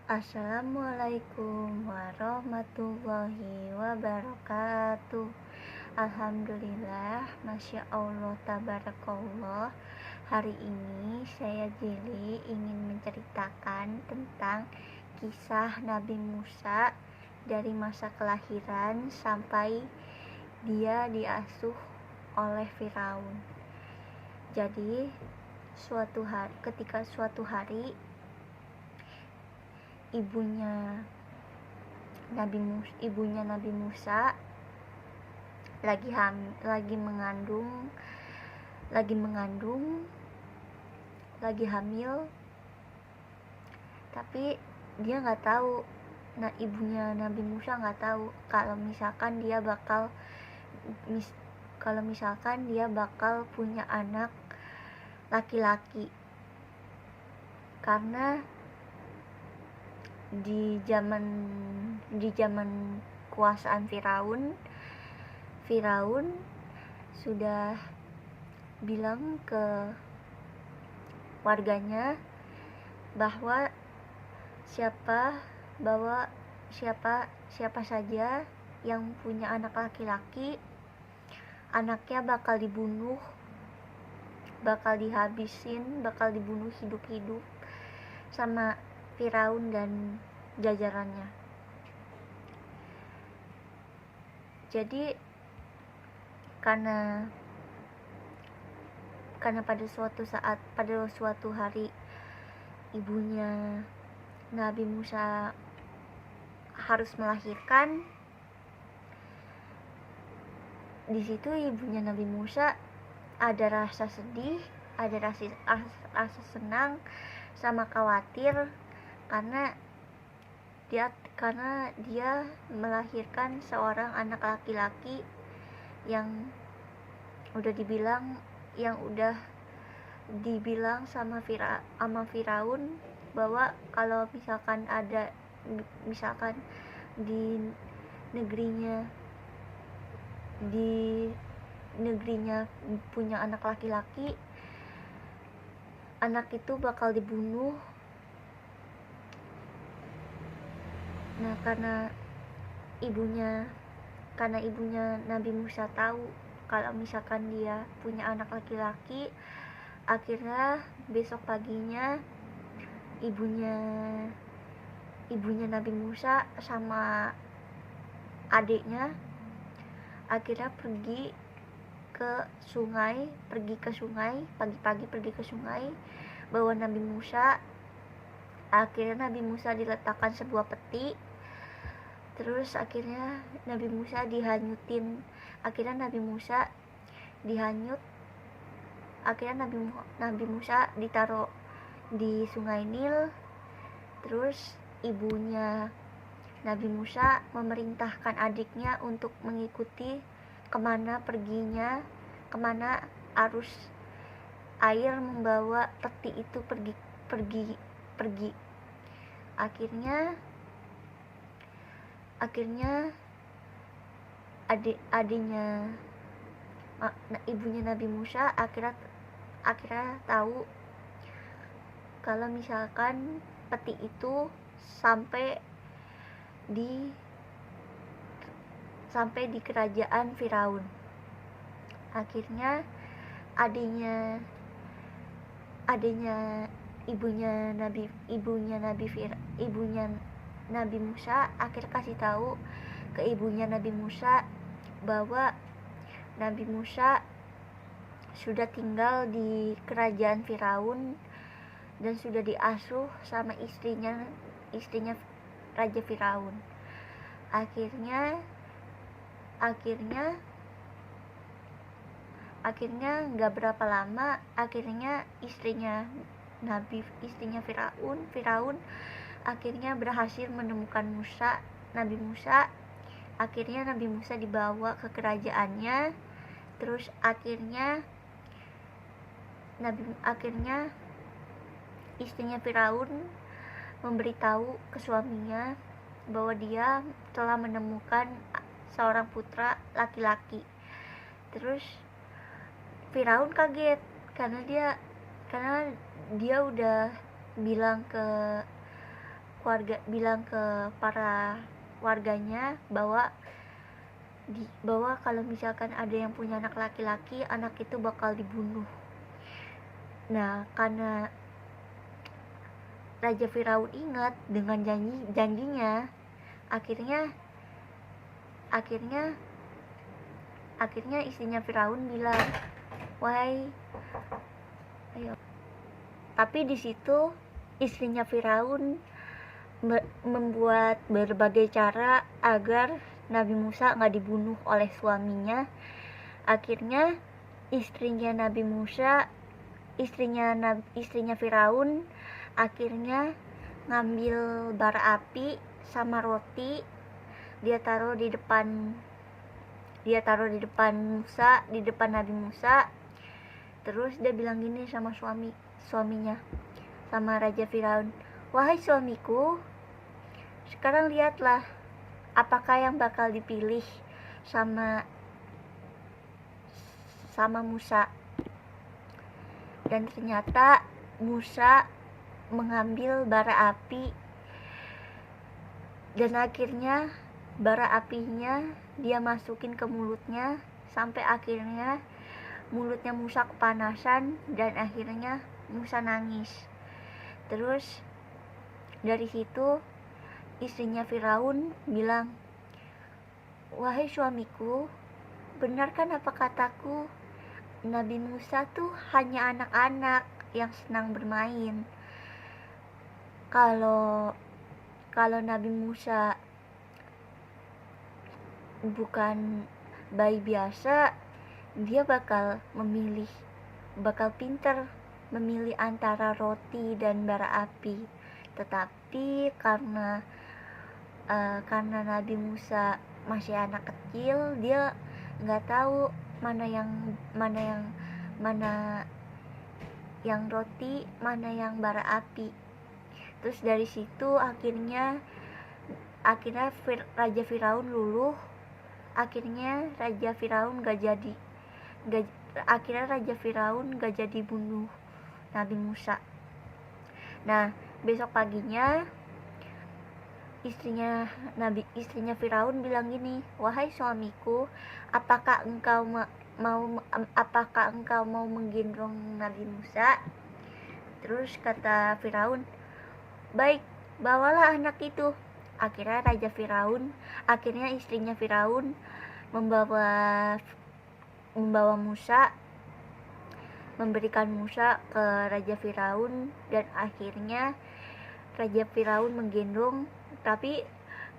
Assalamualaikum warahmatullahi wabarakatuh. Alhamdulillah, Masya Allah, tabarakallah. Hari ini saya Jeli ingin menceritakan tentang kisah Nabi Musa dari masa kelahiran sampai dia diasuh oleh Firaun. Jadi ketika suatu hari ibunya Nabi Musa lagi hamil, tapi dia nggak tahu. Ibunya Nabi Musa nggak tahu kalau misalkan dia bakal punya anak laki-laki, karena di zaman kuasaan Firaun sudah bilang ke warganya bahwa siapa saja yang punya anak laki-laki, anaknya bakal dibunuh, bakal dibunuh hidup-hidup sama Firaun dan jajarannya. Jadi karena pada suatu hari ibunya Nabi Musa harus melahirkan, di situ ibunya Nabi Musa ada rasa sedih, ada rasa senang sama khawatir, karena dia melahirkan seorang anak laki-laki yang udah dibilang sama Firaun bahwa kalau misalkan di negerinya punya anak laki-laki, anak itu bakal dibunuh. Nah, karena ibunya Nabi Musa tahu kalau misalkan dia punya anak laki-laki, akhirnya besok paginya ibunya Nabi Musa sama adiknya akhirnya pergi ke sungai, pagi-pagi pergi ke sungai bawa Nabi Musa. Akhirnya Nabi Musa diletakkan sebuah peti, terus akhirnya Nabi Musa dihanyut, akhirnya Nabi Musa ditaruh di sungai Nil. Terus ibunya Nabi Musa memerintahkan adiknya untuk mengikuti kemana arus air membawa peti itu pergi. Akhirnya ibunya Nabi Musa akhirnya tahu kalau misalkan peti itu sampai di kerajaan Firaun. Akhirnya ibunya Nabi Musa akhirnya kasih tahu ke ibunya Nabi Musa bahwa Nabi Musa sudah tinggal di kerajaan Firaun dan sudah diasuh sama istrinya Raja Firaun. Akhirnya nggak berapa lama, akhirnya istrinya Firaun akhirnya berhasil menemukan Nabi Musa. Akhirnya Nabi Musa dibawa ke kerajaannya. Terus akhirnya istrinya Firaun memberitahu ke suaminya bahwa dia telah menemukan seorang putra laki-laki. Terus Firaun kaget karena dia udah bilang ke para warganya bahwa kalau misalkan ada yang punya anak laki-laki, anak itu bakal dibunuh. Nah, karena Raja Firaun ingat dengan janjinya, akhirnya istrinya Firaun bilang, "Wahai, ayo." Tapi di situ istrinya Firaun membuat berbagai cara agar Nabi Musa nggak dibunuh oleh suaminya. Akhirnya istrinya Firaun akhirnya ngambil bara api sama roti, dia taruh di depan Nabi Musa. Terus dia bilang gini sama suaminya, sama Raja Firaun, "Wahai suamiku, sekarang lihatlah apakah yang bakal dipilih sama Musa." Dan ternyata Musa mengambil bara api, dan akhirnya bara apinya dia masukin ke mulutnya sampai akhirnya mulutnya Musa kepanasan dan akhirnya Musa nangis. Terus dari situ istrinya Firaun bilang, "Wahai suamiku, benar kan apa kataku? Nabi Musa tuh hanya anak-anak yang senang bermain. Kalau Nabi Musa bukan bayi biasa, dia bakal pinter memilih antara roti dan bara api. Tetapi karena Nabi Musa masih anak kecil, dia nggak tahu mana yang roti, mana yang bara api." Terus dari situ akhirnya Raja Firaun luluh. Akhirnya Raja Firaun gak jadi bunuh Nabi Musa. Nah, besok paginya istrinya Firaun bilang gini, "Wahai suamiku, apakah engkau mau menggendong Nabi Musa?" Terus kata Firaun, "Baik, bawalah anak itu." Akhirnya istrinya Firaun membawa Musa, memberikan Musa ke Raja Firaun, dan akhirnya Raja Firaun menggendong. Tapi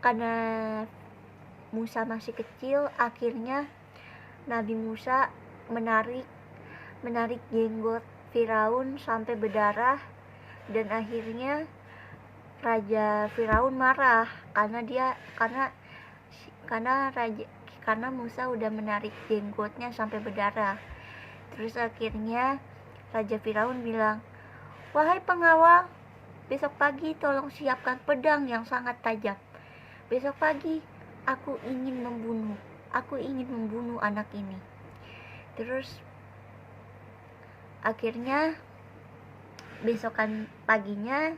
karena Musa masih kecil, akhirnya Nabi Musa menarik jenggot Firaun sampai berdarah, dan akhirnya Raja Firaun marah karena Musa udah menarik jenggotnya sampai berdarah. Terus akhirnya Raja Firaun bilang, "Wahai pengawal, besok pagi tolong siapkan pedang yang sangat tajam. Besok pagi aku ingin membunuh anak ini." Terus akhirnya besokan paginya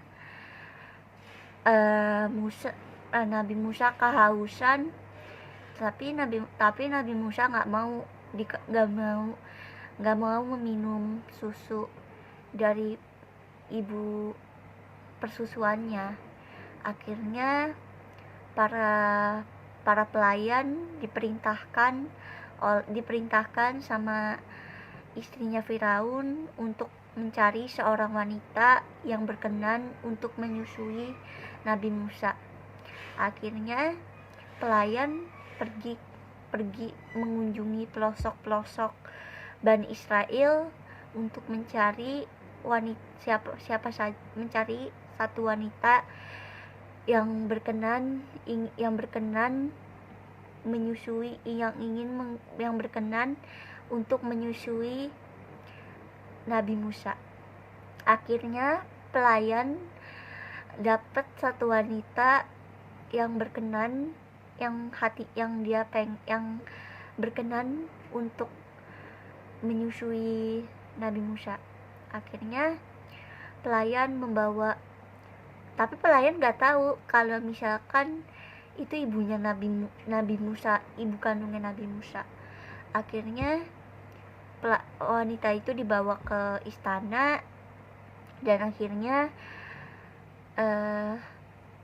Nabi Musa kehausan, tapi Nabi Musa nggak mau meminum susu dari ibu persusuannya. Akhirnya para pelayan diperintahkan sama istrinya Firaun untuk mencari seorang wanita yang berkenan untuk menyusui Nabi Musa. Akhirnya pelayan pergi mengunjungi pelosok-pelosok Bani Israel untuk mencari satu wanita yang berkenan untuk menyusui Nabi Musa. Akhirnya pelayan dapat satu wanita yang berkenan, yang berkenan untuk menyusui Nabi Musa. Akhirnya pelayan membawa Tapi pelayan nggak tahu kalau misalkan itu ibunya Nabi Musa, ibu kandungnya Nabi Musa. Akhirnya wanita itu dibawa ke istana, dan akhirnya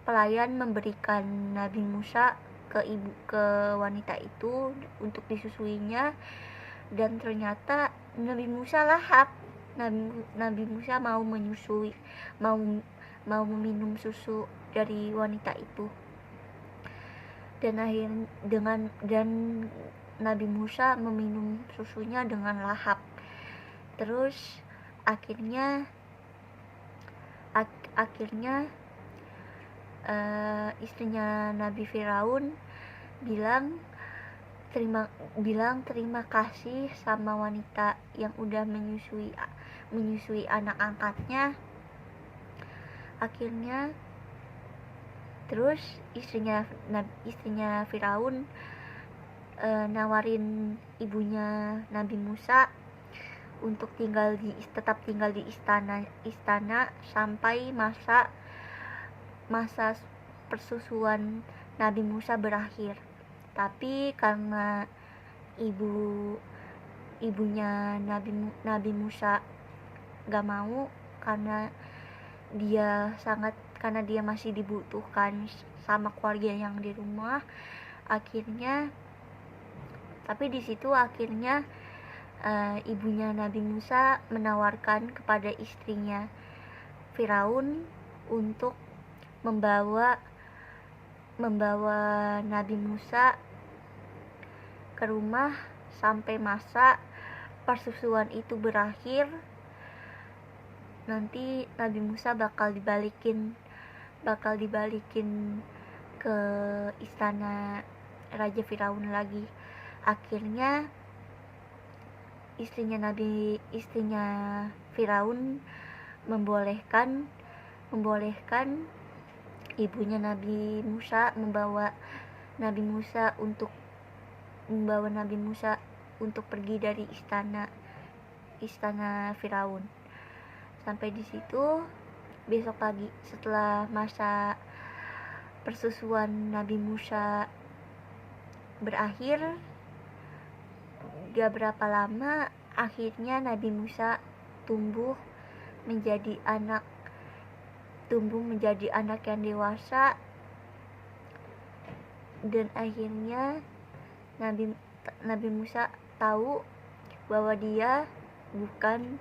pelayan memberikan Nabi Musa ke wanita itu untuk disusuinya, dan ternyata Nabi Musa lahap. Nabi Musa mau menyusui, mau meminum susu dari wanita itu, dan Nabi Musa meminum susunya dengan lahap. Terus akhirnya istrinya Nabi Firaun bilang terima kasih sama wanita yang udah menyusui anak angkatnya. Akhirnya terus istrinya Firaun nawarin ibunya Nabi Musa untuk tetap tinggal di istana sampai masa persusuan Nabi Musa berakhir. Tapi karena ibunya Nabi Musa gak mau, karena dia masih dibutuhkan sama keluarga yang di rumah. Tapi di situ akhirnya ibunya Nabi Musa menawarkan kepada istrinya Firaun untuk membawa Nabi Musa ke rumah sampai masa persusuan itu berakhir. Nanti Nabi Musa bakal dibalikin ke istana Raja Firaun lagi. Akhirnya istrinya Firaun membolehkan ibunya Nabi Musa membawa Nabi Musa untuk pergi dari istana Firaun. Sampai di situ. Besok pagi setelah masa persusuan Nabi Musa berakhir, gak berapa lama akhirnya Nabi Musa tumbuh menjadi anak yang dewasa, dan akhirnya Nabi Musa tahu bahwa dia bukan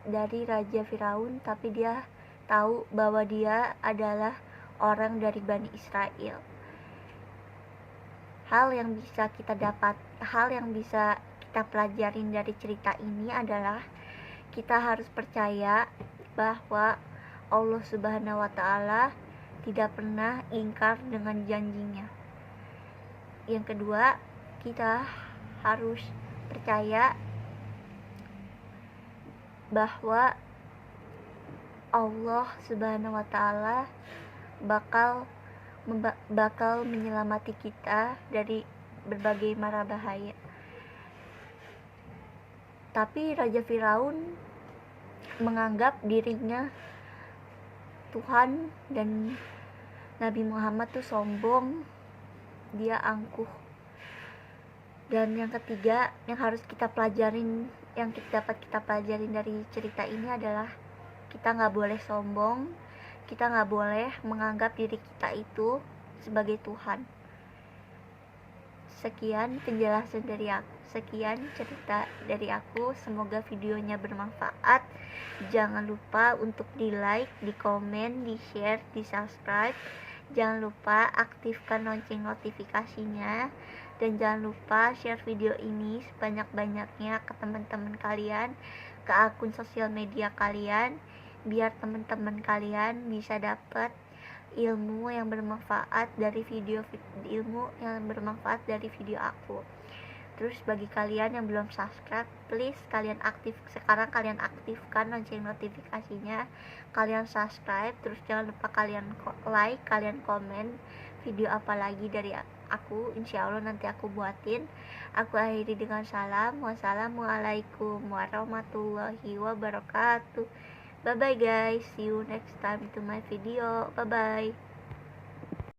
dari Raja Firaun, tapi dia tahu bahwa dia adalah orang dari Bani Israel. Hal yang bisa kita pelajarin dari cerita ini adalah kita harus percaya bahwa Allah Subhanahu wa Ta'ala tidak pernah ingkar dengan janjinya. Yang kedua, kita harus percaya bahwa Allah Subhanahu wa Ta'ala bakal menyelamati kita dari berbagai mara bahaya. Tapi Raja Firaun menganggap dirinya Tuhan, dan Nabi Muhammad tuh sombong, dia angkuh. Dan yang ketiga yang dapat kita pelajarin dari cerita ini adalah kita gak boleh sombong, kita gak boleh menganggap diri kita itu sebagai Tuhan. Sekian cerita dari aku. Semoga videonya bermanfaat. Jangan lupa untuk di like, di komen, di share, di subscribe. Jangan lupa aktifkan lonceng notifikasinya, dan jangan lupa share video ini sebanyak-banyaknya ke teman-teman kalian, ke akun sosial media kalian, biar teman-teman kalian bisa dapat ilmu yang bermanfaat dari video aku. Terus bagi kalian yang belum subscribe, please kalian aktifkan lonceng notifikasinya, kalian subscribe. Terus jangan lupa kalian like, kalian komen video apa lagi aku, insya Allah nanti aku buatin. Aku akhiri dengan salam. Wassalamualaikum warahmatullahi wabarakatuh. Bye bye guys, see you next time to my video. Bye bye.